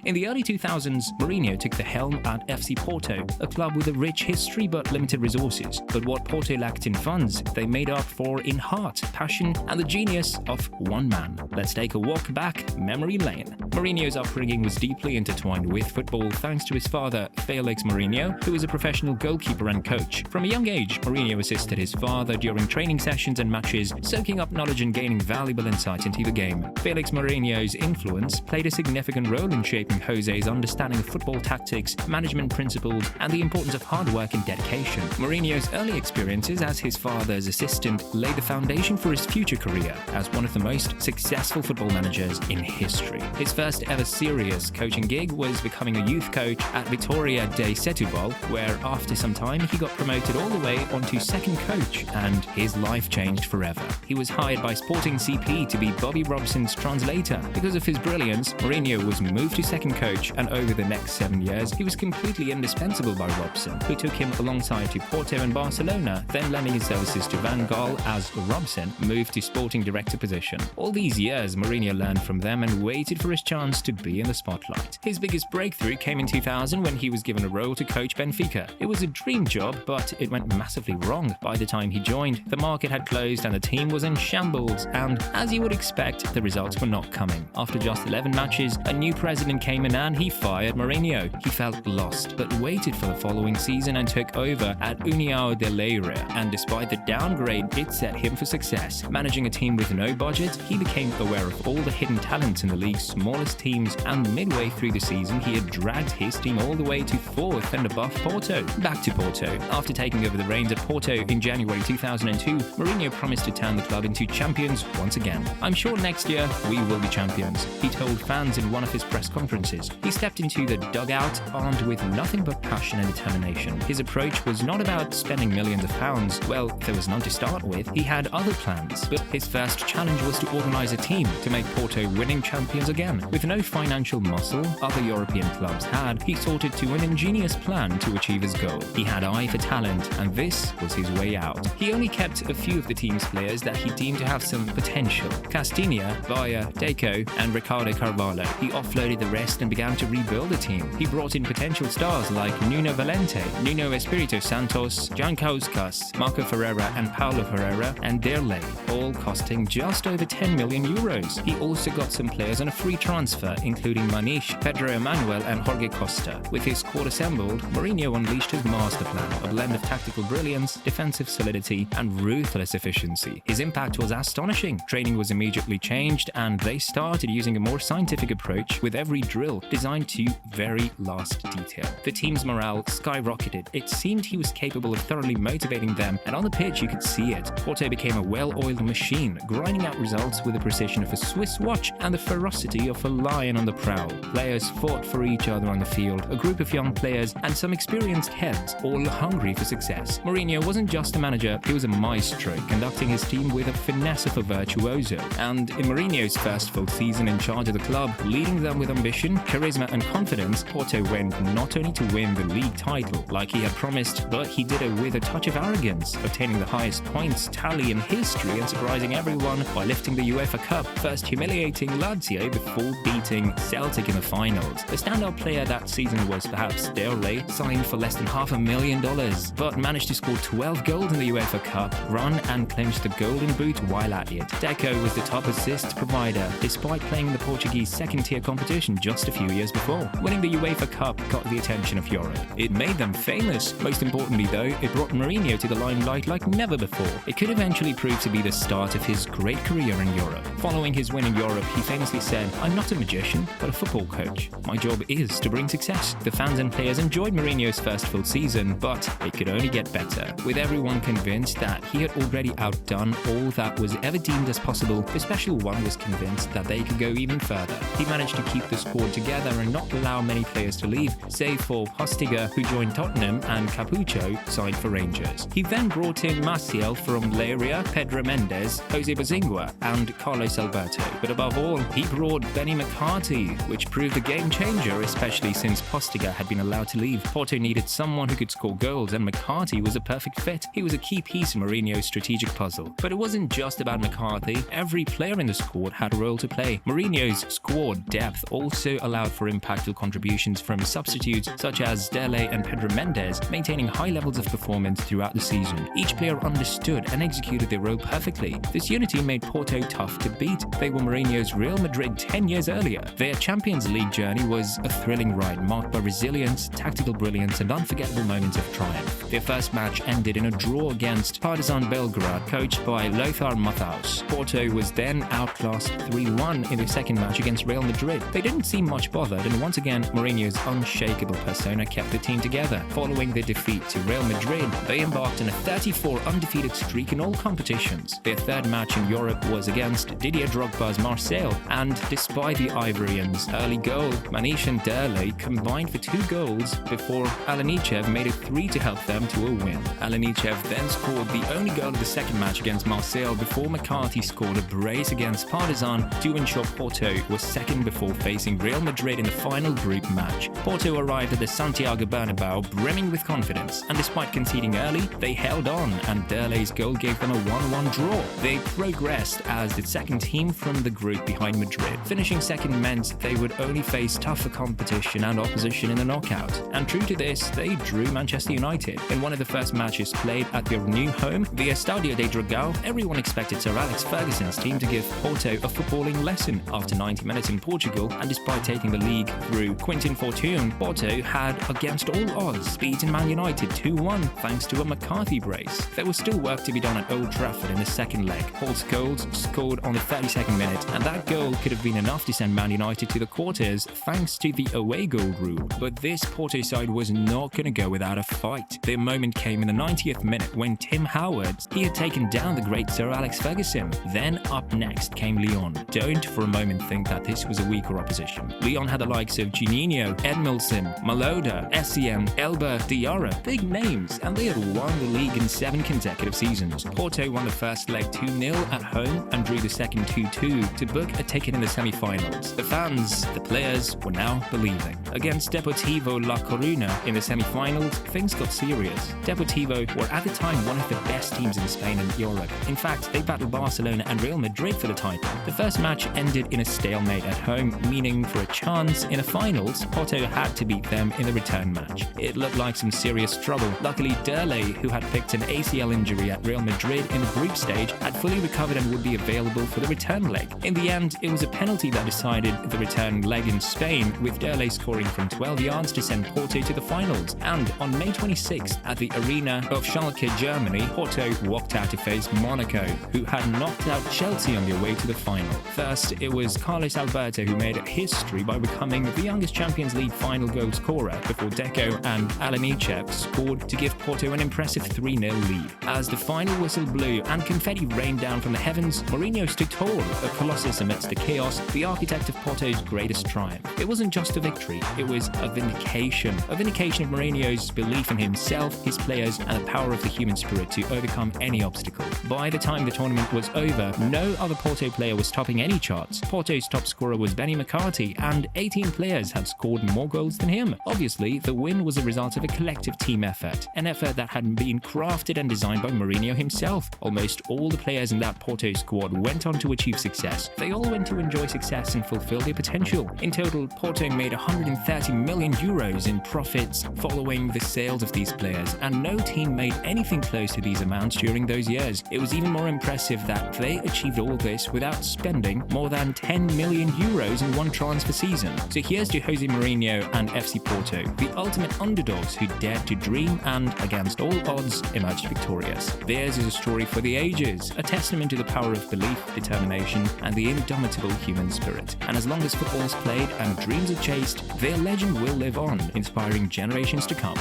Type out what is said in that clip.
In the early 2000s, Mourinho took the helm at FC Porto, a club with a rich history but limited resources. But what Porto lacked in funds, they made up for in heart, passion, and the genius of one man. Let's take a walk back memory lane. Mourinho's upbringing was deeply intertwined with football thanks to his father, Felix Mourinho, who was a professional goalkeeper and coach. From a young age, Mourinho assisted his father during training sessions and matches, soaking up knowledge and gaining valuable insight into the game. Felix Mourinho's influence played a significant role in shaping Jose's understanding of football tactics, management principles, and the importance of hard work and dedication. Mourinho's early experiences as his father's assistant laid the foundation for his future career as one of the most successful football managers in history. His first ever serious coaching gig was becoming a youth coach at Vitória de Setúbal, where after some time he got promoted all the way onto second coach, and his life changed forever. He was hired by Sporting CP to be Bobby Robson's translator. Because of his brilliance, Mourinho was moved to second coach, and over the next 7 years, he was completely indispensable by Robson, who took him alongside to Porto and Barcelona, then lending his services to Van Gaal as Robson moved to sporting director position. All these years, Mourinho learned from them and waited for his chance to be in the spotlight. His biggest breakthrough came in 2000 when he was given a role to coach Benfica. It was a dream job, but it went massively wrong. By the time he joined, the market had closed and the team was in shambles, and as you would expect, the results were not coming. After just 11 matches, a new president came in and he fired Mourinho. He felt lost, but waited for the following season and took over at União de Leiria, and despite the downgrade, it set him for success. Managing a team with no budget, he became aware of all the hidden talents in the league's smallest teams, and midway through the season, he had dragged his team all the way to 4th and above Porto. Back to Porto. After taking over the reins at Porto in January 2002, Mourinho promised to turn the club into champions once again. "I'm sure next year we will be champions," he told fans in one of his press conferences. He stepped into the dugout armed with nothing but passion and determination. His approach was not about spending millions of pounds. Well, there was none to start with. He had other plans, but his first challenge was to organize a team to make Porto winning champions again. With no financial muscle other European clubs had, he sorted to an ingenious plan to achieve his goal. He had eye for talent, and this was his way out. He only kept a few of the team's players that he deemed to have some potential: Castilla, Baia, Deco, and Ricardo Carvalho. He offloaded the rest and began to rebuild the team. He brought in potential stars like Nuno Valente, Nuno Espirito Santos, Jan Kauskas, Marco Ferreira and Paulo Ferreira, and Derlei, all costing just over 10 million euros. He also got some players on a free transfer, including Manish, Pedro Emanuel and Jorge Costa. With his squad assembled, Mourinho unleashed his master plan, a blend of tactical brilliance, defensive solidity, and ruthless efficiency. His impact was astonishing. Training was immediately changed, and they started using a more scientific approach with every drill designed to very last detail. The team's morale skyrocketed. It seemed he was capable of thoroughly motivating them, and on the pitch you could see it. Porto became a well-oiled machine, grinding out results with the precision of a Swiss watch and the ferocity of a lion on the prowl. Players fought for each other on the field, a group of young players and some experienced heads, all hungry for success. Mourinho wasn't just a manager, he was a maestro, conducting his team with a finesse of a virtuoso. And in Mourinho's first full season in charge of the club, leading them with ambition, charisma and confidence, Porto went not only to win the league title like he had promised, but he did it with a touch of arrogance, obtaining the highest points tally in history and surprising everyone by lifting the UEFA Cup, first humiliating Lazio before beating Celtic in the finals. The standout player that season was perhaps Derlei, signed for less than $500,000, but managed to score 12 goals in the UEFA Cup run and clinch the Golden Boot while at it. Deco was the top assist provider, despite playing in the Portuguese second-tier competition just a few years before. Winning the UEFA Cup got the attention of Europe. It made them famous. Most importantly though, it brought Mourinho to the limelight like never before. It could eventually prove to be the start of his great career in Europe. Following his win in Europe, he famously said, "I'm not a magician, but a football coach. My job is to bring success." The fans and players enjoyed Mourinho's first full season, but it could only get better. With everyone convinced that he had already outdone all that was ever deemed as possible, the special one was convinced that they could go even further. He managed to keep the squad together and not allow many players to leave, save for Postiga, who joined Tottenham, and Capucho, signed for Rangers. He then brought in Maciel from Leiria, Pedro Mendes, Jose Bozingua, and Carlos Alberto. But above all, he brought Benny McCarthy, which proved a game changer, especially since Postiga had been allowed to leave. Porto needed someone who could score goals, and McCarthy was a perfect fit. He was a key piece in Mourinho's strategic puzzle. But it wasn't just about McCarthy. Every player in the squad had a role to play. Mourinho's squad depth also also allowed for impactful contributions from substitutes such as Dele and Pedro Mendes, maintaining high levels of performance throughout the season. Each player understood and executed their role perfectly. This unity made Porto tough to beat. They were Mourinho's Real Madrid 10 years earlier. Their Champions League journey was a thrilling ride marked by resilience, tactical brilliance, and unforgettable moments of triumph. Their first match ended in a draw against Partizan Belgrade, coached by Lothar Matthaus. Porto was then outclassed 3-1 in their second match against Real Madrid. They didn't seem much bothered, and once again, Mourinho's unshakable persona kept the team together. Following their defeat to Real Madrid, they embarked on a 34 undefeated streak in all competitions. Their third match in Europe was against Didier Drogba's Marseille, and despite the Ivorians' early goal, Manish and Derley combined for 2 goals before Alanichev made it 3 to help them to a win. Alanichev then scored the only goal of the second match against Marseille before McCarthy scored a brace against Partizan to ensure Porto was second before facing Real Madrid in the final group match. Porto arrived at the Santiago Bernabeu brimming with confidence, and despite conceding early, they held on, and Derley's goal gave them a 1-1 draw. They progressed as the second team from the group behind Madrid. Finishing second meant they would only face tougher competition and opposition in the knockout, and true to this, they drew Manchester United. In one of the first matches played at their new home, the Estádio de Dragão, everyone expected Sir Alex Ferguson's team to give Porto a footballing lesson. After 90 minutes in Portugal, and despite taking the league through Quintin Fortune, Porto had, against all odds, beaten Man United 2-1 thanks to a McCarthy brace. There was still work to be done at Old Trafford in the second leg. Paul Scholes scored on the 32nd minute, and that goal could have been enough to send Man United to the quarters thanks to the away goal rule. But this Porto side was not going to go without a fight. Their moment came in the 90th minute when Tim Howard, he had taken down the great Sir Alex Ferguson. Then up next came Lyon. Don't for a moment think that this was a weaker opposition. Lyon had the likes of Juninho, Edmilson, Maloda, Essien, Elba, Diarra, big names, and they had won the league in 7 consecutive seasons. Porto won the first leg 2-0 at home and drew the second 2-2 to book a ticket in the semi-finals. The fans, the players, were now believing. Against Deportivo La Coruña in the semi-finals, things got serious. Deportivo were at the time one of the best teams in Spain and Europe. In fact, they battled Barcelona and Real Madrid for the title. The first match ended in a stalemate at home, meaning for a chance in the finals, Porto had to beat them in the return match. It looked like some serious trouble. Luckily, Derley, who had picked an ACL injury at Real Madrid in the group stage, had fully recovered and would be available for the return leg. In the end, it was a penalty that decided the return leg in Spain, with Derley scoring from 12 yards to send Porto to the finals. And on May 26th, at the arena of Schalke, Germany, Porto walked out to face Monaco, who had knocked out Chelsea on their way to the final. First, it was Carlos Alberto who made history by becoming the youngest Champions League final goal scorer before Deco and Alanichev scored to give Porto an impressive 3-0 lead. As the final whistle blew and confetti rained down from the heavens, Mourinho stood tall, a colossus amidst the chaos, the architect of Porto's greatest triumph. It wasn't just a victory, it was a vindication of Mourinho's belief in himself, his players, and the power of the human spirit to overcome any obstacle. By the time the tournament was over, no other Porto player was topping any charts. Porto's top scorer was Benny McCarthy, and 18 players had scored more goals than him. Obviously, the win was a result of a collective team effort, an effort that had been crafted and designed by Mourinho himself. Almost all the players in that Porto squad went on to achieve success. They all went to enjoy success and fulfill their potential. In total, Porto made 130 million euros in profits following the sales of these players, and no team made anything close to these amounts during those years. It was even more impressive that they achieved all this without spending more than 10 million euros in one transfer season. So here's to Jose Mourinho and FC Porto, the ultimate underdogs who dared to dream and, against all odds, emerged victorious. Theirs is a story for the ages, a testament to the power of belief, determination, and the indomitable human spirit. And as long as football is played and dreams are chased, their legend will live on, inspiring generations to come.